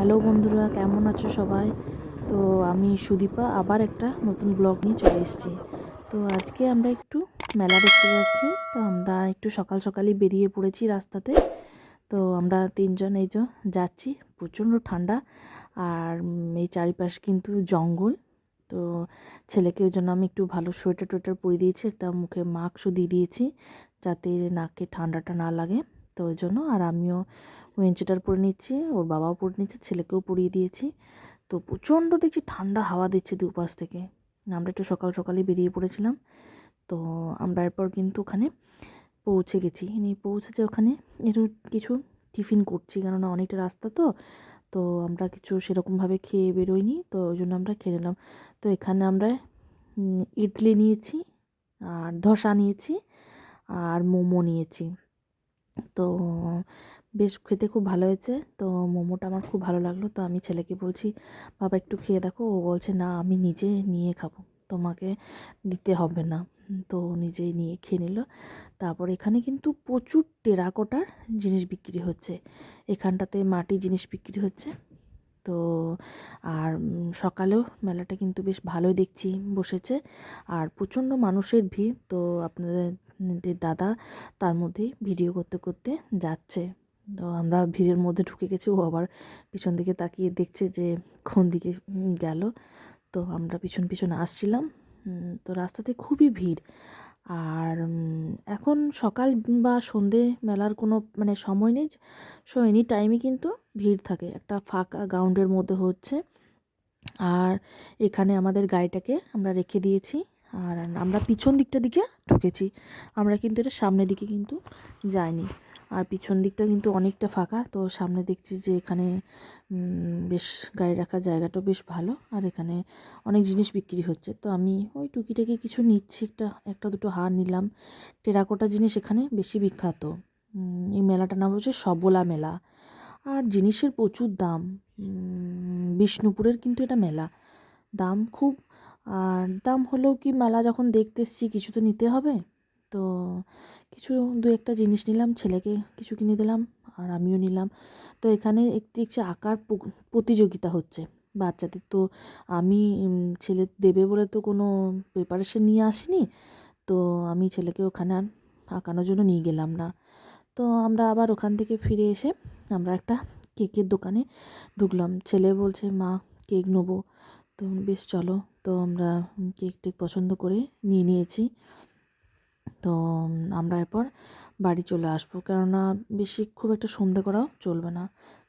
Hello বন্ধুরা, কেমন আছো সবাই? তো আমি সুদীপা আবার একটা নতুন ব্লগ নিয়ে চলে এসেছি। তো আজকে আমরা একটু মেলা দেখতে যাচ্ছি। তো আমরা একটু সকাল সকালই বেরিয়ে পড়েছি রাস্তাতে। তো আমরা তিনজন এই যে যাচ্ছি, প্রচণ্ড ঠান্ডা। আর এই চারিপাশ কিন্তু জঙ্গল। তো ছেলেকে ওই জন্য আমি একটু ভালো সোয়েটার টোয়েটার পরিয়ে দিয়েছি, একটা মুখে মাস্কও দিয়ে দিয়েছি যাতে নাকে ঠান্ডাটা না লাগে। তো ওই জন্য আর আমিও ওয়েঞ্চিটার পরে নিচ্ছি, ওর বাবাও পরে নিচ্ছে, ছেলেকেও পরিয়ে দিয়েছি। তো প্রচণ্ড দেখছি ঠান্ডা হাওয়া দিচ্ছে দুপাশ থেকে। আমরা একটু সকাল সকালই বেরিয়ে পড়েছিলাম। তো আমরা এরপর কিন্তু ওখানে পৌঁছে গেছি। পৌঁছেছে ওখানে একটু কিছু টিফিন করছি, কেননা অনেকটা রাস্তা তো। তো আমরা কিছু সেরকমভাবে খেয়ে বেরোইনি, তো ওই জন্য আমরা খেয়ে নিলাম। তো এখানে আমরা ইডলি নিয়েছি, আর ধোসা নিয়েছি, আর মোমো নিয়েছি। তো বেশ খেতে খুব ভালো হয়েছে। তো মোমোটা আমার খুব ভালো লাগলো। তো আমি ছেলেকে বলছি, বাবা একটু খেয়ে দেখো। ও বলছে, না আমি নিজে নিয়ে খাবো, তোমাকে দিতে হবে না। তো ও নিজেই নিয়ে খেয়ে নিল। তারপর এখানে কিন্তু প্রচুর টেরাকোটার জিনিস বিক্রি হচ্ছে, এখানটাতে মাটির জিনিস বিক্রি হচ্ছে। তো আর সকালেও মেলাটা কিন্তু বেশ ভালোই দেখছি বসেছে, আর প্রচণ্ড মানুষের ভিড়। তো আপনাদের দাদা তার মধ্যেই ভিডিও করতে করতে যাচ্ছে। তো আমরা ভিড়ের মধ্যে ঢুকে গেছি, ও আবার পিছন দিকে তাকিয়ে দেখছে যে কোন দিকে গেল। তো আমরা পিছন পিছন আসছিলাম। তো রাস্তাতে খুবই ভিড়। আর এখন সকাল বা সন্ধে মেলার কোনো মানে সময় নেই। সো এনি টাইমই কিন্তু ভিড় থাকে, একটা ফাঁকা গ্রাউন্ডের মধ্যে হচ্ছে। আর এখানে আমাদের গাড়িটাকে আমরা রেখে দিয়েছি, আর আমরা পিছন দিকে ঢুকেছি। আমরা কিন্তু এটা সামনের দিকে কিন্তু যাইনি। আর পিছন দিকটা কিন্তু অনেকটা ফাঁকা। তো সামনে দেখছি যে এখানে বেশ গাড়ি রাখার জায়গাটাও বেশ ভালো, আর এখানে অনেক জিনিস বিক্রি হচ্ছে। তো আমি ওই টুকিটাকি কিছু নিচ্ছি, একটা দুটো হার নিলাম। টেরাকোটা জিনিস এখানে বেশি বিখ্যাত। এই মেলাটার নাম হচ্ছে সবলা মেলা। আর জিনিসের প্রচুর দাম। বিষ্ণুপুরের কিন্তু এটা মেলা, দাম খুব। আর দাম হলেও কি, মেলা যখন দেখতে এসেছি কিছু তো নিতে হবে। তো কিছু দু একটা জিনিস নিলাম, ছেলেকে কিছু কিনে দিলাম, আর আমিও নিলাম। তো এখানে একটি আঁকার প্রতিযোগিতা হচ্ছে বাচ্চাদের। তো আমি ছেলে দেবে বলে তো কোনো প্রিপারেশন নিয়ে আসিনি। তো আমি ছেলেকে ওখানে আর আঁকানোর জন্য নিয়ে গেলাম না। তো আমরা আবার ওখান থেকে ফিরে এসে আমরা একটা কেকের দোকানে ঢুকলাম। ছেলে বলছে, মা কেক নেবো। তো বেশ চলো। তো আমরা কেক টেক পছন্দ করে নিয়ে নিয়েছি। তো আমরা এরপর বাড়ি চলে আসবো, কেননা বেশি খুব একটা সন্ধে করাও চলবে না।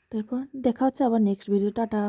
তো এরপর দেখা হচ্ছে আবার নেক্সট ভিডিও। টাটা।